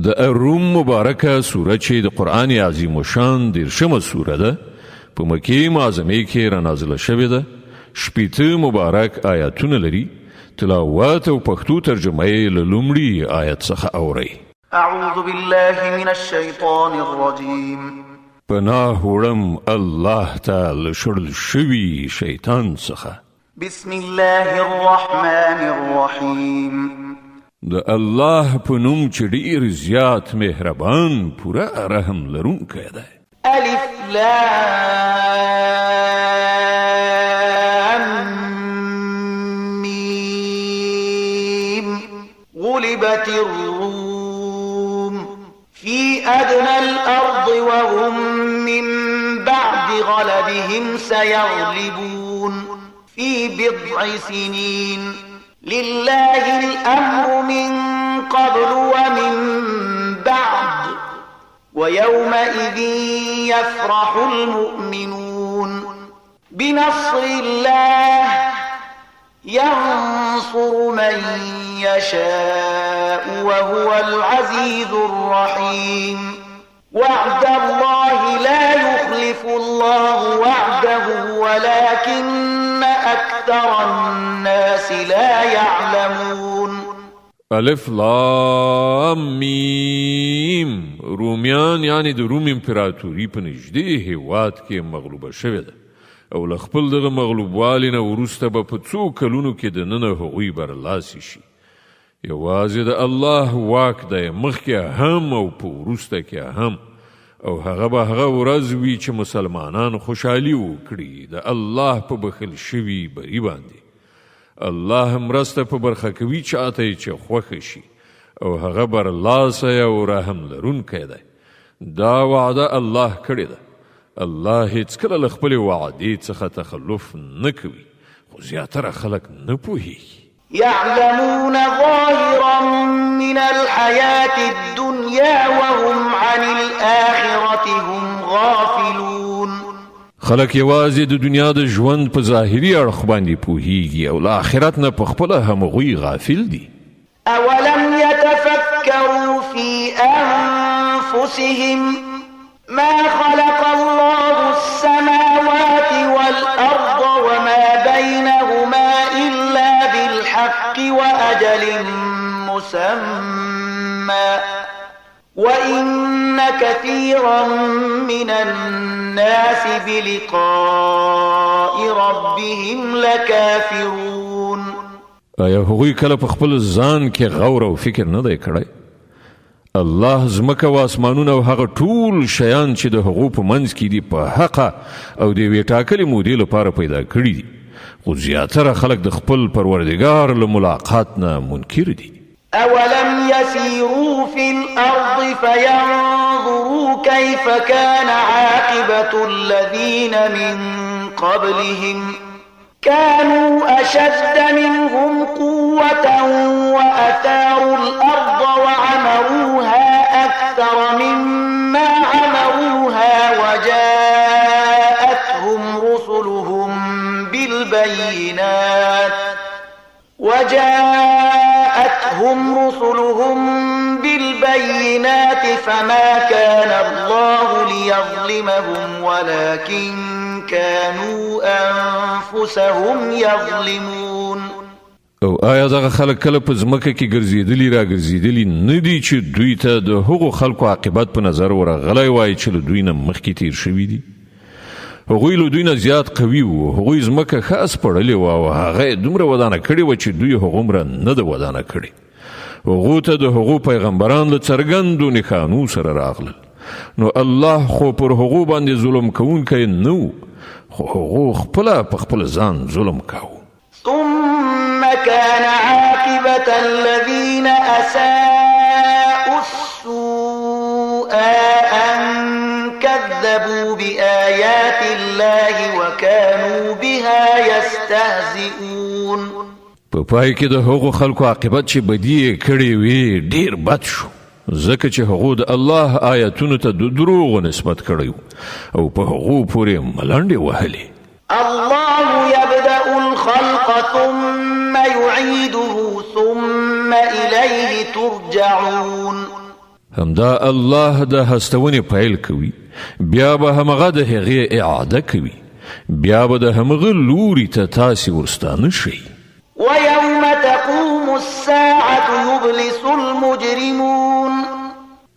د الروم مبارکه سوره چې د قرآن عظیم الشان 10مه سوره ده په مکې معظمه کې را نازله شوې ده. 80 مبارک آیاتونه لري. تلاوت او پښتو ترجمه یې له لومړي آیت څخه اورئ. اعوذ بالله من الشیطان الرجیم. پناه وړم الله تعالی شړل شوي شیطان څخه. بسم الله الرحمن الرحیم. د الله په نوم چې ډیر زیات مهربان پوره رحم لرونکی دی. الف لام میم. غلبت الروم في أدنى الأرض وهم من بعد غلبهم سيغلبون في بضع سنين لله الأمر من قبل ومن بعد ويومئذ يفرح المؤمنون بنصر الله ينصر من يشاء وهو العزيز الرحيم. وعد الله لا يخلف الله وعده ولكن أكثر الناس لا يعلمون. الف لام میم. رومیان یعنی د روم امپراتوري په نږدې هیواد کې مغلوبه شوې ده او له خپل دغه مغلوبوالي نه وروسته به په څو کلونو کې دننه هغوی برلاسي شي. یوازې د الله واک دی مخکې هم او په وروسته کې هم، او هغه به هغه ورځ وي چې مسلمانان خوشحالي وکړي د الله په بخل شوي بری باندې. الله مرسته په برخه کوي چاته چې خوښه شي او هغه برلاسه او رحم لرونکی دی. دا وعده الله کړې ده. الله هیڅکله له خپلې وعدې څخه تخلف نه کوي، خو زیاتره خلک نه پوهیږي. يعلمون ظاهرا من الحياة الدنيا وهم عن الآخرة هم غافلون. خلک یوازې د دنیا د ژوند په ظاهري اړخ باندې پوهیږي او له آخرت نه په خپله همغوی غافل دي. أولم يتفكروا في أنفسهم ما خلق الله السماوات والأرض وما بينهما إلا بالحق وأجل مسمى وإن كثيرا من الناس بلقاء ربهم لكافرون. آیا هغوی کله په خپل ځان کې غور او فکر نه دی کړی؟ الله ځمکه او اسمانونه او هغه ټول شیان چې د هغو په منځ کې دي په حقه او د یوې ټاکلې مودې لپاره پیدا کړي دي، خو زیاتره خلک د خپل پروردګار له ملاقات نه منکر دي. أولم يسيروا في الأرض فينظروا كيف كان عاقبة الذين من قبلهم كانوا أشد منهم قوة وأثاروا الأرض وعمروها أكثر مما عمروها وجاءتهم رسلهم بالبينات فما كان الله ليظلمهم ولكن كانوا أنفسهم يظلمون. او آیا دغه خلک کله په ځمکه کې ګرځېدلي را ګرځېدلي نه دي چې دوی ته د هغو خلکو عاقبت په نظر ورغلی وای چې له دوی نه مخکې تیر شوي دي؟ هغوی له دوی نه زیات قوي وو. هغوی ځمکه ښه اسپړلې وه او هغه یې دومره ودانه کړې وه چې دوی هغومره نه ده ودانه کړې. هغو ته د هغو پیغمبران له څرګندو نښانو سره راغلل، نو الله خو پر هغو باندې ظلم کوونکی نه و، خو هغو خپله په خپل ځان ظلم کاوه. ثم كان عاقبة الذين أساءوا السوء أن كذبوا بآيات الله وكانوا بها يستهزئون. په پای کې د هغو خلکو عاقبت چې بدی یې کړې وي ډیر بد شو، ځکه چې هغو د الله آیاتونو ته د دروغو نسبت کړی او په هغو پورې ملنډې وهلې. الله يبدأ الخلق ثم يعيده ثم إليه ترجعون. همدا الله د هستونې پیل کوي، بیا به همغه د هغې اعاده کوي، بیا به د همغه لوري ته تاسې ورستانه شئ. ويوم تقوم الساعة يبلس المجرمون.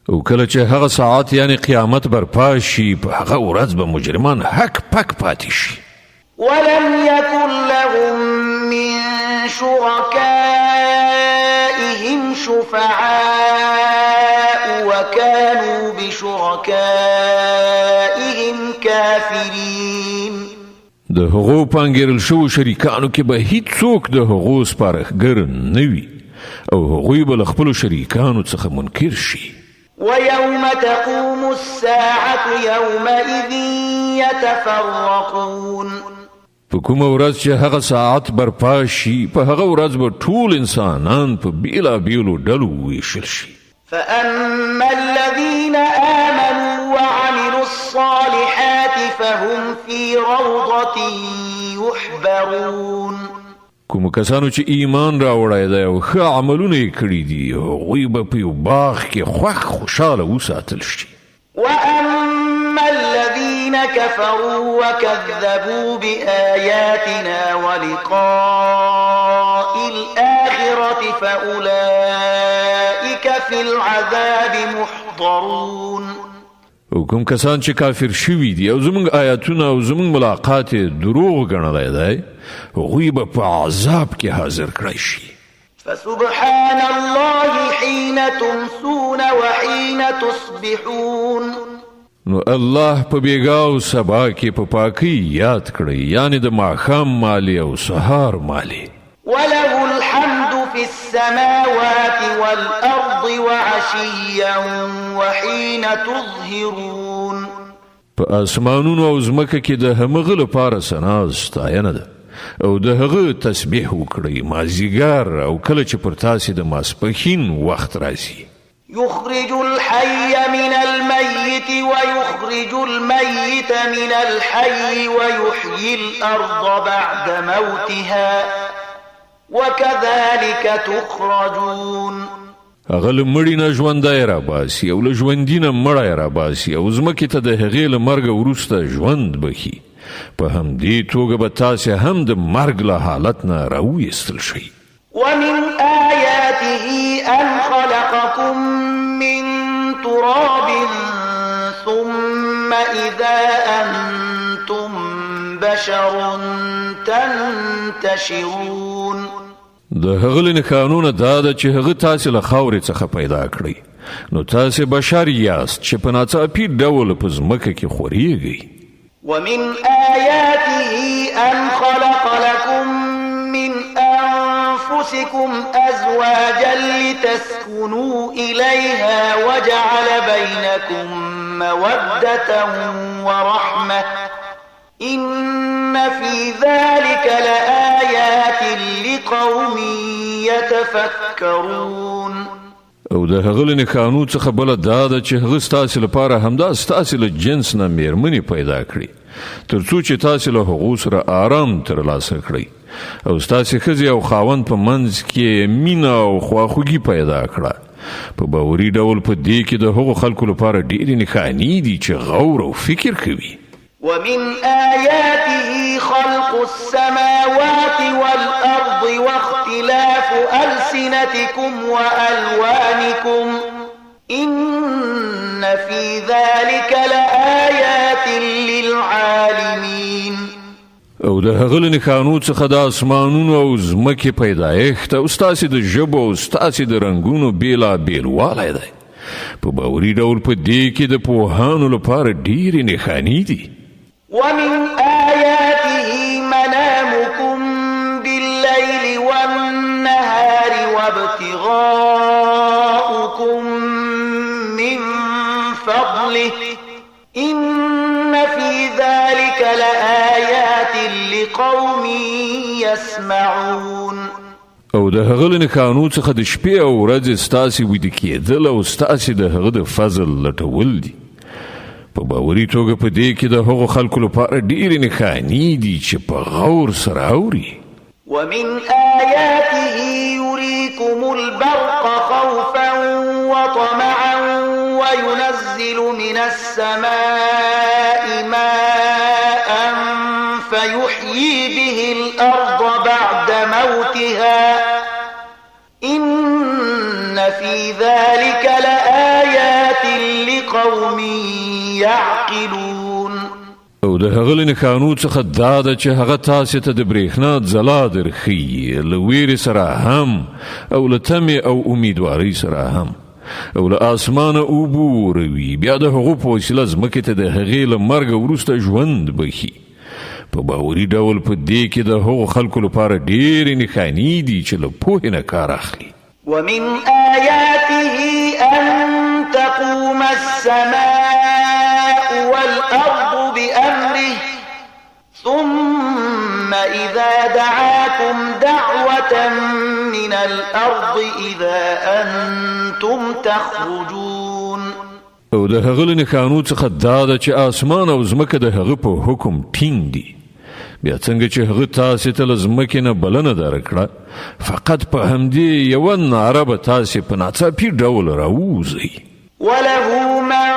او کله چې هغه ساعت یعنی قیامت برپا شي، په هغه ورځ به مجرمان حک پک پاتې شي. ولم يكن لهم من شركائهم شفعاء وكانوا بشركائهم كافرين. د هغو پانګیرل شو شریکانو کې به هیڅوک د هغو سپارښتګر نه وي او هغوی به له خپلو شریکانو څخه منکر شي. ويوم تقوم الساعة يومئذ يتفرقون. په کومه ورځ چې هغه ساعت برپا شي، په هغه ورځ به ټول انسانان په بیلابیلو ډلو ویشل شي. فأما الذين آمنوا وعملوا الصالحات فهم في روضة يحبرون. کوم کسانو چې ایمان راوړی دی او ښه عملونه یې کړي دي، هغوی به په یو باغ کې خوشحاله وساتل شي. وأما الذين كفروا وكذبوا بآياتنا ولقاء الآخرة فأولئك في العذاب محضرون. او کوم کسان چې کافر شوي دي او زموږ آیاتونه او زموږ ملاقات دروغ ګڼلی دی، هغوی به په عذاب کې حاضر کړی شي. فسبحان الله حين تمسون وحين تصبحون. نو الله په بیګا او سبا کې په پاکۍ یاد کړئ، یعنی د ماښام مالی او سهار مالی. وله الحمد في السماوات والأرض وعشيا وحين تظهرون. په اسمانونو او ځمکه کې د همغه لپاره ثنا ستاینه ده او د هغه تسبیح وکړئ مازیګر او کله چې پر تاسې د ماسپښین وخت راځي. يخرج الحي من الميت ويخرج الميت من الحي ويحيي الأرض بعد موتها وكذلك تخرجون. هغه له مړي نه ژوندی راباسي او له ژوندي نه مړی راباسي او ځمکې ته د هغې له مرګه وروسته ژوند بخي. په همدې توګه به تاسې هم د مرګ له حالت نه راویستل شئ. ومن آياته أن خلقكم من تراب ثم إذا أنتم بشر تنتشرون. د هغه له نښانونه دا ده چې هغه تاسې له خاورې څخه پیدا کړئ، نو تاسې بشر یاست چې په ناڅاپي ډول په ځمکه کې خورېږئ. ومن آياته أن خلق لكم من أنفسكم أزواجا لتسكنوا إليها وجعل بينكم مودة ورحمة إن في ذلك لآيات لقوم يتفكرون. او د هغه له نښانو څخه بله دا ده چې هغه ستاسې لپاره همدا ستاسې له جنس نه میرمنې پیدا کړي تر څو چې تاسې له هغو سره آرام ترلاسه کړئ او ستاسې ښځې او خاوند په منځ کې مینه او خواخوږي پیدا کړه. په باوري ډول په دې کې د هغو خلکو لپاره ډېرې نښانې دي چې غور او فکر کوي. ومن آياته خلق السماوات والأرض واختلاف ألسنتكم وألوانكم إن في ذلك لآيات للعالمين. او د هغه له نښانو څخه د اسمانونو او ځمکې پیدایښت او ستاسې د ژبو او ستاسې د رنګونو بېلابېل والی دی. په باوري ډول په دې کې د پوهانو لپاره ډېرې نښانې دي. ومن آياته منامكم بالليل والنهار وابتغاؤكم من فضله إن في ذلك لآيات لقوم يسمعون. او د هغه له نښانو څخه د شپې او ورځې ستاسې ویده کېدل او ستاسې د هغه د فضل لټول دي. په باوري توګه په دې کې د هغو خلکو لپاره ډېرې نښانې دي چې په غور سره اوري. ومن آياته يريكم البرق خوفا وطمعا من السماء ماء فيحيي به الأرض بعد موتها إن في ذلك لآيات لقوم يعقلون. او د هغه له نښانو څخه دا ده چې هغه تاسې ته د برېښنا ځلا درښیي له ویرې سره هم او له تمې او امیدوارۍ سره هم او له اسمانه اوبه وروي بیا د هغو په وسیله ځمکې ته د هغې له مرګه وروسته ژوند بخي. په باوري ډول په دې کې د هغو خلکو لپاره ډېرې نښانې دي چې له پوهې نه کار اخلي. ومن آياته أن تقوم السماء والأرض بأمره ثم إذا دعاكم دعوة من الأرض إذا أنتم تخرجون. او د هغه له نښانو څخه دا ده چې اسمان او ځمکه د هغه په حکم ټینګ دي. بیا څنګه چې هغه تاسې ته له ځمکې نه بلنه درکړه فقط په همدې یوه ناره به تاسې په ناڅاپي ډول راووځئ. وله من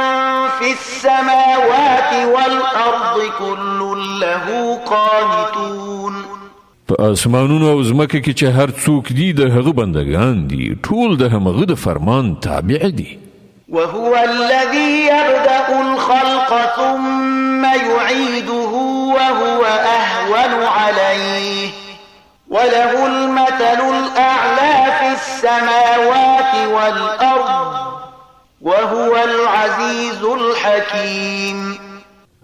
في السماوات والأرض كل له قانتون. په اسمانونو او ځمکه کې چې هر څوک دي د هغه بندگان دي ټول د همغه د فرمان تابع دي. وهو الذي يبدأ الخلق ثم يعيده وهو أهون عليه وله المثل الأعلى في السماوات والأرض وهو العزيز الحكيم.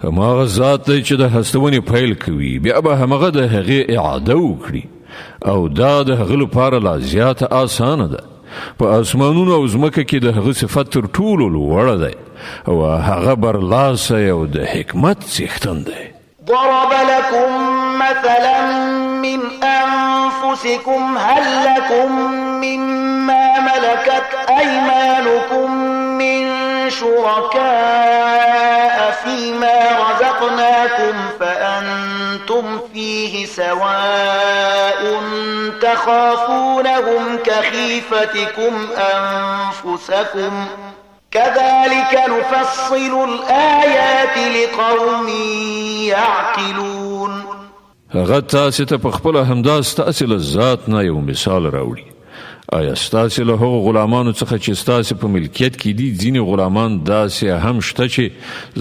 هماغه ذات دی چې د هستونې پیل کوي بیا به همغه د هغې اعاده وکړي او دا د هغه لپاره لا زیاته آسانه ده. په اسمانونو او ځمکه کې د هغه صفت تر ټولو لوړه دی او هغه برلاسه او د حکمت څښتن دی. ضرب لكم مثلا من أنفسكم هل لكم مما ملكت أيمانكم من شركاء فيما رزقناكم فأنتم فيه سواء تخافونهم كخيفتكم أنفسكم كذلك نفصل الآيات لقوم يعقلون. هغه تاسې ته په خپله همدا ستاسې له ذات نه یو مثال راوړي. آیا ستاسې له هغو غلامانو څخه چې ستاسې په ملکیت کې دي ځینې غلامان داسې هم شته چې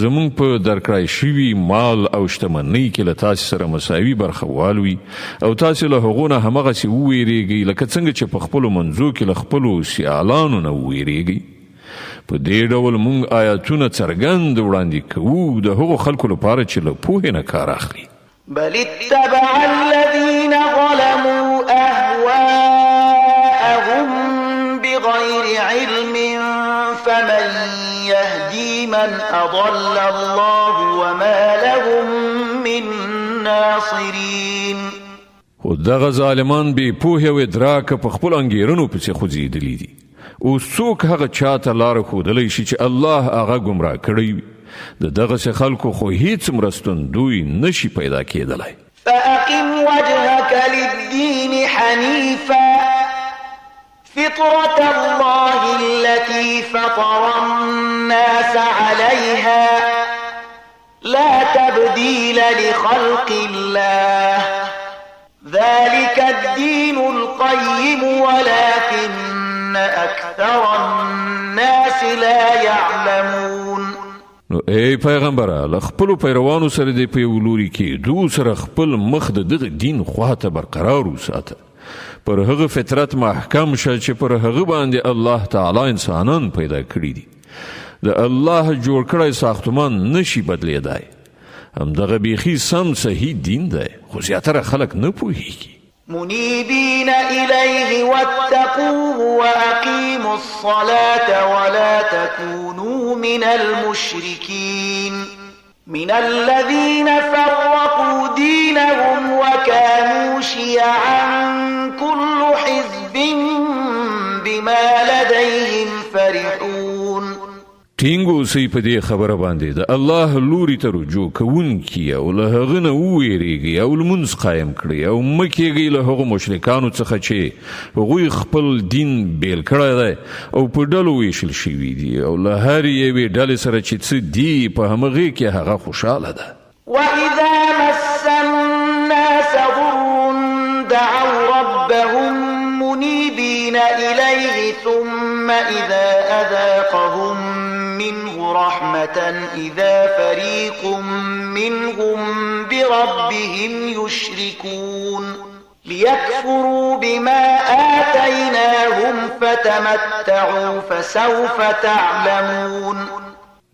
زموږ په درکړای شوي مال او شتمنۍ کې له تاسې سره مساوي برخوال وي او تاسې له هغو نه همغسې وویرېږئ لکه څنګه چې په خپلو منځو کې له خپلو سیالانو نه وویرېږئ. په دې ډول موږ آیاتونه څرګند وړاندې کوو د هغو خلکو لپاره چې له پوهې نه کار اخلي. بل اتبع الذين ظلموا أهواءهم بغير علم فمن يهدي من أضل الله وما لهم من ناصرين. خو دغه ظالمان بې پوهې او ادراکه په خپلو انګېرنو پسې خوځېدلي دي. اوس څوک هغه چاته لاره ښودلی شي چې الله هغه ګمراه کړی وي. د دغسې خلکو خو هیڅ مرستندوی نشي پیدا کېدلی. فأقم وجهك للدين حنيفا فطرة الله التي فطر الناس عليها لا تبديل لخلق الله ذلك الدين القيم ولكن أكثر الناس لا يعلمون. نو ای پیغمبره له خپلو پیروانو سره دې په یو لوري کېدو سره خپل مخ د دغه دین خواته برقرار وساته. پر هغه فطرت محکم شه چې پر هغه باندې الله تعالی انسانان پیدا کړي دي. د الله جوړ کړی ساختمان نشي بدلیدای. همدغه بیخي سم صحیح دین دی خو زیاتره خلک نه پوهیږي. منيبين إليه واتقوه وأقيموا الصلاة ولا تكونوا من المشركين من الذين فرقوا دينهم وكانوا شيعا كل حزب بما لديهم فرحون. ټینګ اوسئ په دې خبره باندې د الله لوري ته رجوع کوونکي او له هغه نه وویریږئ او لمونځ قایم کړئ او مه کیږئ له هغو مشرکانو څخه چې هغوی خپل دین بیل کړی دی او په ډلو ویشل شوي دي او له هرې یوې ډلې سره چې څه دي په همغې کې هغه خوشحاله ده. وإذا مس الناس ضر دعوا ربهم منيبين إليه ثم إذا أذاقهم منه رحمة إذا فريق منهم بربهم يشركون ليكفروا بما آتيناهم فتمتعوا فسوف تعلمون.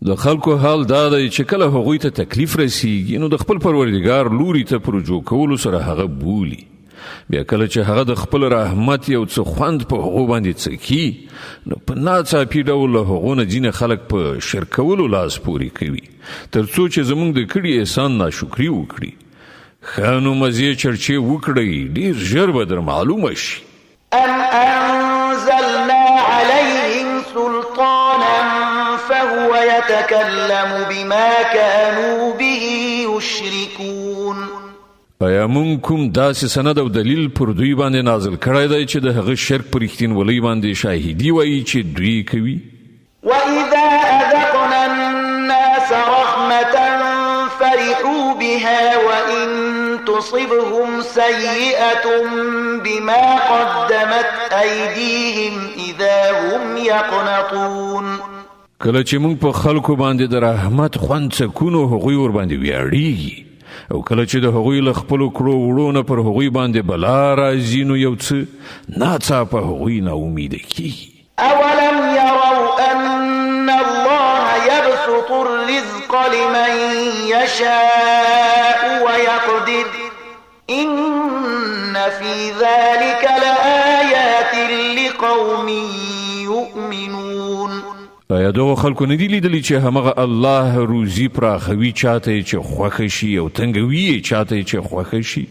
د خلکو حال دا دی چې کله هغوی ته تکلیف رسیږي نو د خپل پروردګار لوري ته په رجوع کولو سره هغه بولي. بیا کله چې هغه د خپل رحمت یو څه خوند په هغو باندې څکي نو په ناڅاپي ډول له هغو نه ځینې خلک په شرک کولو لاس پورې کوي تر څو چې زموږ د کړي احسان ناشکري وکړي. ښه نو مزې چرچې وکړئ ډېر ژر به در معلومه شي. أم أنزلنا عليهم سلطانا فهو يتكلم بما كانوا به يشركون. آیا مونږ کوم داسې سند او دلیل پر دوی باندې نازل کړی دی چې د هغه شرک پر رښتینولۍ باندې شاهدي وایي چې دوی کوي؟ وإذا أذقنا الناس رحمة فرحوا بها وإن تصبهم سيئة بما قدمت أيديهم إذا هم يقنطون. کله چې مونږ په خلکو باندې د رحمت خوند څکو نو هغوی ور باندې ویاړیږي او کله چې د هغوی له خپلو کړو وړو نه پر هغوی باندې بلا راځي نو یو څه ناڅاپه هغوی ناامیده کیږي. أولم يروا أن الله يبسط الرزق لمن يشاء ويقدر إن في ذلك لآيات لقوم يؤمنون. آیا دغه خلکو نه دي لیدلي چې همغه الله روزي پراخوي چاته چې خوښه شي او تنګوي چاته چې خوښه شي؟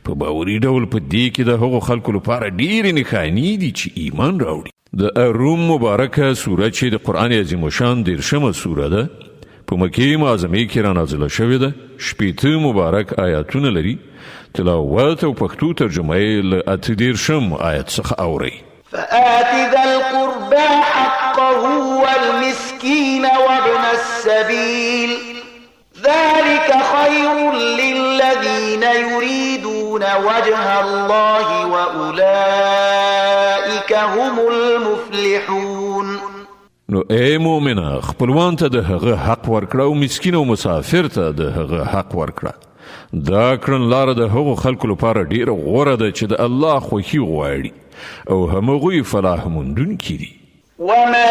په باوري ډول په دې کې د هغو خلکو لپاره ډېرې نښانې دي چې ایمان راوړي. د روم مبارکه سوره چې د قرآن عظیم الشان 13مه سوره ده په مکې معظمې کې رانازله شوې ده. 80 مبارک آیاتونه لري. تلاوت او پښتو ترجمه یې له 18 آیت څخه اورئ. فآت ذا القربى حقه والمسكين وابن السبيل ذلك خير للذين يريدون وجه الله وأولئك هم المفلحون. نو اے مومنه خپلوان ته د هغه حق ورکړه او مسکین او مسافر ته د هغه حق ورکړه. دا کړنلاره د هغو خلکو لپاره ډیره غوره ده چې د الله خوښي غواړي او همغوی فلاح موندونکي دي. وما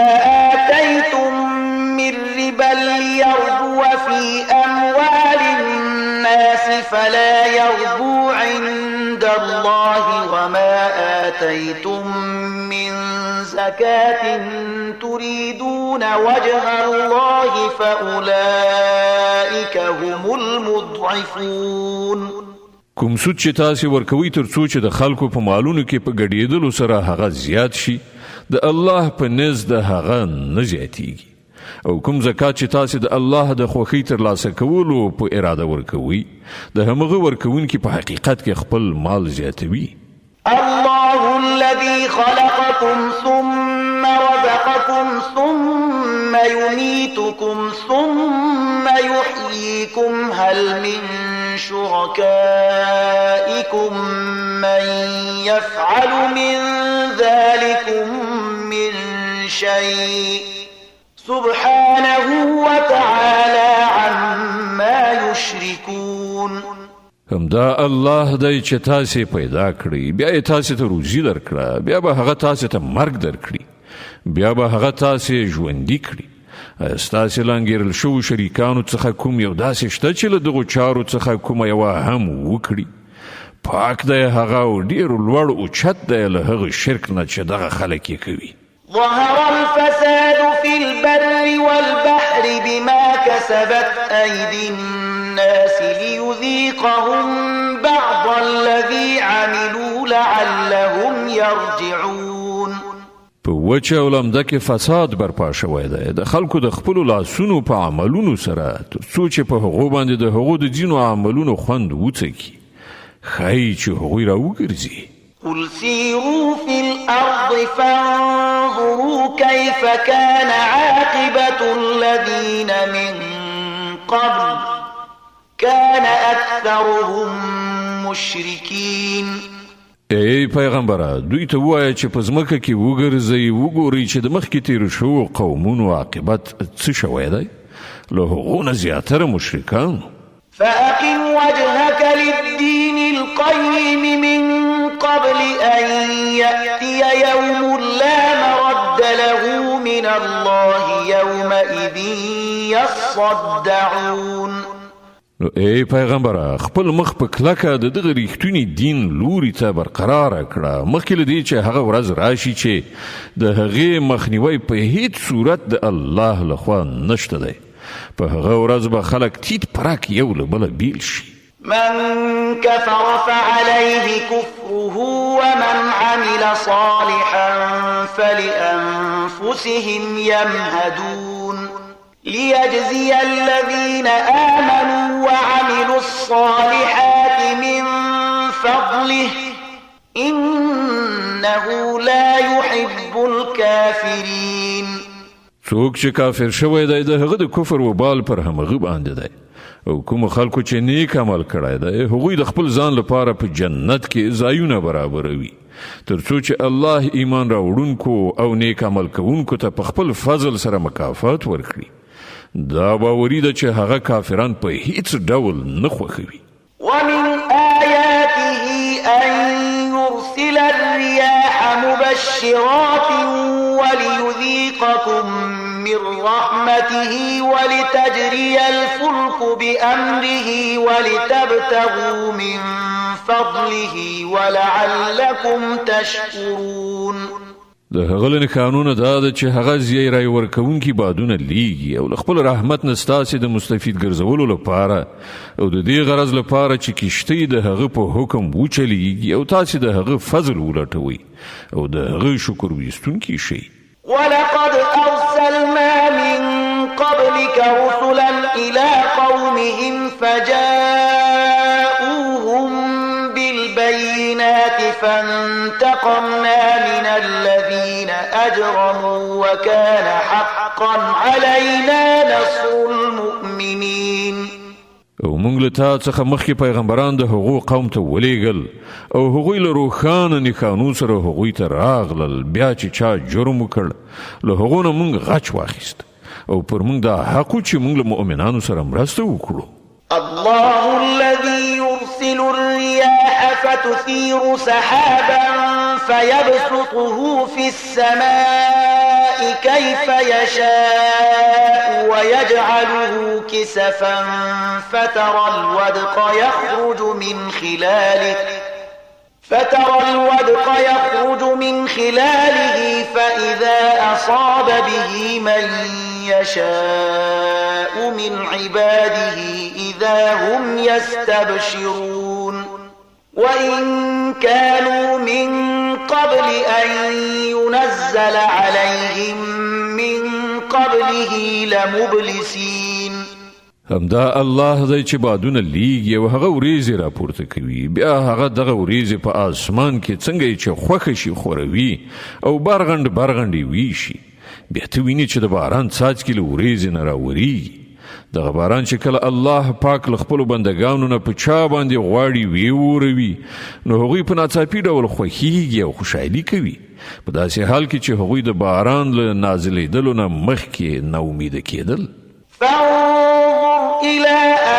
آتيتم من ربا ليربو في أموال الناس فلا يربو عند الله وما آتيتم من زكاة تريدون وجه الله فأولئك هم المضعفون. کوم سود چې تاسو ورکوي تر څو چې د خلکو په مالونو کې په ګډېدلو سره هغه زیات شي د الله په نزد هغه نه زیاتیږي او کوم زکات چې تاسو د الله د خوښۍ ترلاسه کولو په اراده ورکوي د همغه ورکوونکي په حقیقت کې خپل مال زیاتوي. الله الذي خلقكم ثم رزقكم ثم يميتكم ثم يحييكم هل من شركائكم من يفعل من ذلكم من شيء سبحانه وتعالى عما يشركون. همدا الله دی چې تاسو پیدا کړی بیا یې تاسو ته روزي درکړه بیا به هغه تاسو ته مرګ درکړي بیا به هغه تاسو ژوندي کړي. ستاسو لانګیرل شو شریکانو څخه کوم یو داسې شته چې له دغو چارو څخه کومه یوه هم وکړي؟ پاک دی هغه او ډېر لوړ اوچت دی له هغه شرک نه چې دغه خلک یې کوي. ظهر الفساد في البر والبحر بما كسبت أيدي الناس ليذيقهم بعض الذي عملوا لعلهم يرجعون. په وچه او لمده کې فساد برپا شوی دی د خلکو د خپلو لاسونو په عملونو سره تر څو چې په هغو باندې د هغو د ځینو عملونو خوند وڅکي ښایي چې هغوی راوګرځي. قل سيروا في الأرض فانظروا كيف كان عاقبة الذين من قبل كان أكثرهم مشركين. ای پیغمبره دوی ته ووایه چې په ځمکه کې وګرځئ وګورئ چې د مخکې تیرو شوو قومونو عاقبت څه شوی دی له هغو نه زیاتره مشرکان. فأقم وجهك للدين القيم من قبل أن يأتي يوم لا مرد له من الله يومئذ يصدعون. نو ای پیغمبره خپل مخ په کلکه د دغه ریښتونی دین لوري ته برقراره کړه مخکې له دې چې هغه ورځ راشي چې د هغې مخنیوی په هیڅ صورت د الله لخوا نشته دی. په هغه ورځ به خلک تیت پرک یو له بله بیل شي. من كفر فعليه كفره ومن عمل صالحا فلأنفسهم يمهدون ليجزي الذين آمنوا وعملوا الصالحات من فضله إنه لا يحب الكافرين. څوک چې کافر شوی دی د هغه د کفر وبال پر همغه باندې دی او کوم خلکو چې نیک عمل کړی دی هغوی د خپل ځان لپاره په جنت کې ځایونه برابروي تر څو چې الله ایمان راوړونکو او نیک عمل کوونکو ته په خپل فضل سره مکافات ورکړي. دا باوري ده چې هغه کافران په هیڅ ډول نه خوښوي. ومن آياته أن يرسل الرياح مبشرات وليذيقكم من رحمته ولتجري الفلك بأمره ولتبتغوا من فضله ولعلكم تشكرون. د هغه له قانون دا ده چې هغه زیری ورکوونکي بادونه لیږي او خپل رحمت نه ستاسې د مستفید ګرځولو لپاره او د دې غرض لپاره چې کشتۍ د هغه په حکم وچلیږي او تاسې د هغه فضل ولټوئ او د هغه شکر ویستونکي شئ. ولقد أرسلنا من قبلك رسلا إلى قومهم فجاءوهم بالبينات فانتقمنا من الذين أجرموا وكان حقا علينا نصر المؤمنين. او موږ له تا څخه مخکې پیغمبران د هغو قوم ته ولیږل او هغوی له روښانه نښانو سره هغوی ته راغلل بیا چې چا جرم وکړ له هغو نه موږ غچ واخیست او پر موږ دا حق و چې موږ له مؤمنانو سره مرسته وکړو. الله الذي يرسل الرياح فتثير سحابا فيبسطه في السماء كيف يشاء ويجعله كسفا فترى الودق يخرج من خلاله فإذا أصاب به من يشاء من عباده إذا هم يستبشرون. وإن كانوا من قبل أن ينزل عليهم من قبله لمبلسين. همدا الله دی چې بادونه لیږي او هغه وریځې راپورته کوي بیا هغه دغه وریځې په آسمان کې څنګه چې خوښه شي خوروي او برغندې ویشي بیا ته ویني چې د باران څاڅکي له وریځې نه راورېږي. دغه باران چې کله الله پاک له خپلو بندګانو نه په چا باندې غواړي ویوروي نو هغوی په ناڅاپي ډول خوښیږي او خوشحالي کوي په داسې حال کې چې هغوی د باران له نازلېدلو نه مخکې ناامیده کېدل. فانظر إلى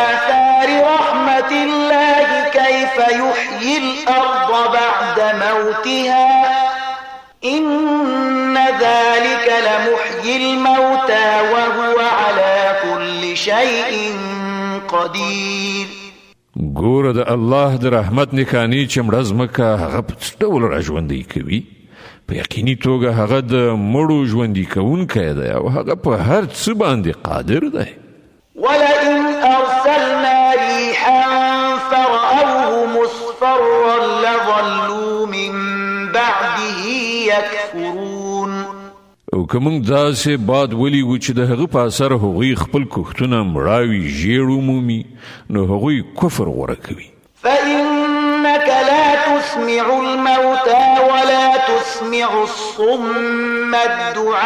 آثار رحمة الله كيف يحيي الأرض بعد موتها إن ذلك لمحيي الموتى وهو على كل شيء قدير. ګوره د الله د رحمت نښانې چې مړه ځمکه هغه په څه ډول راژوندی کوي په یقیني توګه هغه د مړو ژوندي کوونکی دی او هغه په هر څه باندې قادر دی. ولئن أرسلنا ريحا فرأوه مصفرا لظلوا من بعده يكفرون. که موږ داسې باد ولیږو چې د هغه په اثر هغوی خپل کښتونه مړاوي ژیړ ومومي نو هغوی کفر غوره کوي. فإنك لا تسمع الموتى ولا تسمع الصم الدعاء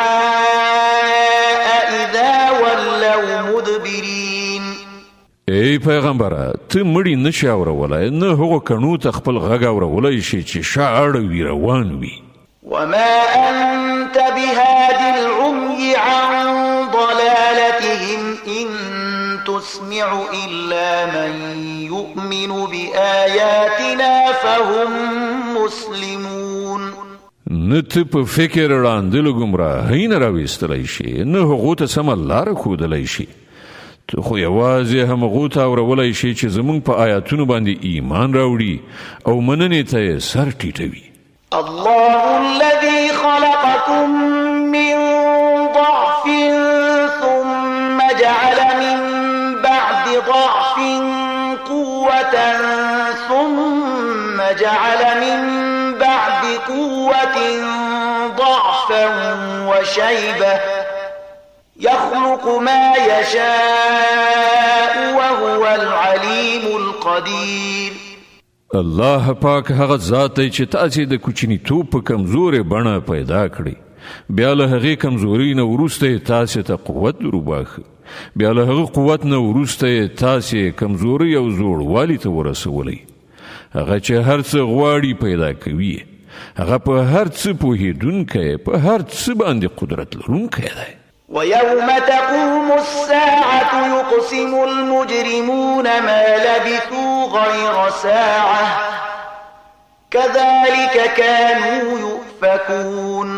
إذا ولوا مدبرين. ای پیغمبره ته مړی نشي اورولای نه هغو کڼو ته خپل غږ اورولای شي چې شا اړوي روان وي. وما أنت بهاد العمي عن ضلالتهم إن تسمع إلا من يؤمن بآياتنا فهم مسلمون. نه ته په فکر وړاندلو ګمراهۍ نه راویستلی شي نه هغو ته سمه لاره ښودلی شي. ته خو یوازې همغو ته اورولای شي چې زموږ په آیاتونو باندې ایمان راوړي او مننې ته یې سر ټیټوي. الله الذي خلقكم من ضعف ثم جعل من بعد ضعف قوة ثم جعل من بعد قوة ضعفا وشيبة يخلق ما يشاء وهو العليم القدير. الله پاک هغه ذات دی چې تاسې د کوچنیتوب په کمزورې بڼه پیدا کړئ بیا له هغې کمزورۍ نه وروسته تاسې ته قوت دروباښه بیا له هغه قوت نه وروسته تاسې کمزورۍ او زوړوالي ته ورسولی. هغه چې هر څه غواړي پیدا کوي. هغه په هر څه پوهېدونکی په هر څه باندې قدرت لرونکی دی. ويوم تقوم الساعة يقسم المجرمون ما لبثوا غير ساعة كذلك كانوا يؤفكون.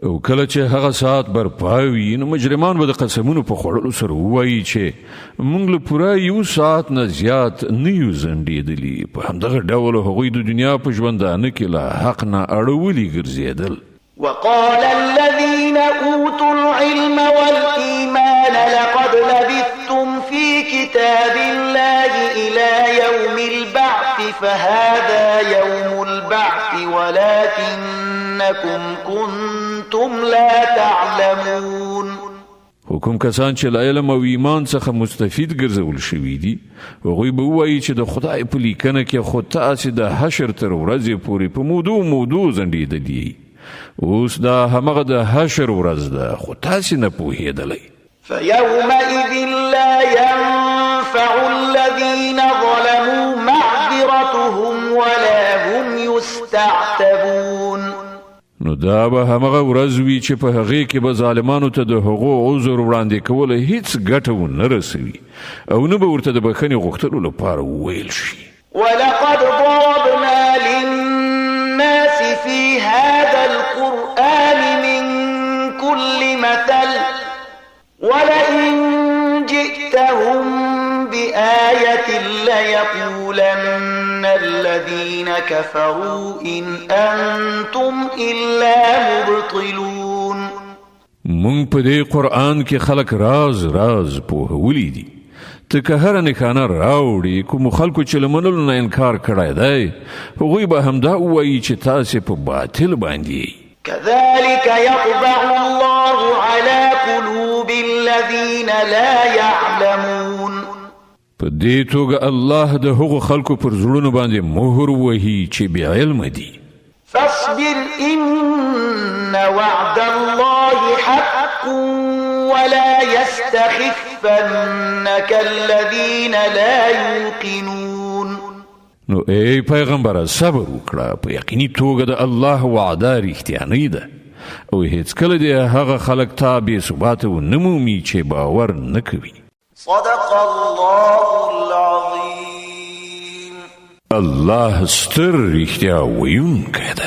او کله چې هغه ساعت برپاوي نو مجرمان به د قسمونو په خوړلو سره ووایي چې موږ له پوره یو ساعت نه زیات نه یو ځنډېدلي. په همدغه ډول هغوی د دنیا په ژوندانه کې له حق نه اړولي ګرځېدل. وقال الذين أوتوا العلم والإيمان لقد لبثتم في كتاب الله إلى يوم البعث فهذا يوم البعث ولكنكم كنتم لا تعلمون. حکم کسان چې له علم او ایمان څخه مستفید ګرځول شوي دي هغوی به ووایي چې د خدای په لیکنه کې خو تاسې د حشر تر ورځې پورې په موضوع ځنډېدلي. اوس دا همغه د حشر ورځ ده خو تاسې نه پوهېدلی. فيومئذ لا ينفع الذين ظلموا معذرتهم ولا هم يستعتبون. نو دا به همغه ورځ وي چې په هغې کې به ظالمانو ته د هغو عذر وړاندې کوله هیڅ ګټه ونه رسوي او نه به ورته د بخښنې غوښتلو لپاره وویل شي. ولقد ضربنا للناس في هذا القرآن من كل مثل ولئن جئتهم بآية ليقولن الذين كفروا إن أنتم إلا مبطلون. مونږ په دې قرآن کې خلک راز پوهولی دي. ته که هره نښانه راوړي کومو خلکو چې له منلو نه انکار کړی دی هغوی به همدا ووایي چې تاسې په باطل باندې. كذلك يطبع الله على قلوب الذين لا يعلمون. په دې توګه الله د هغو خلکو پر زړونو باندې مهر وهي چې بې علمه دي. فاصبر إن وعد الله حق ولا يستخفنك الذين لا يوقنون. نو ای پیغمبره صبر وکړه په یقیني توګه د الله وعده رښتیانۍ ده او هیڅکله دې هغه خلک ته بې ثباته ونه مومي چې باور نه کوي. صدق الله العظیم. الله ستر رښتیا ویونکی دی.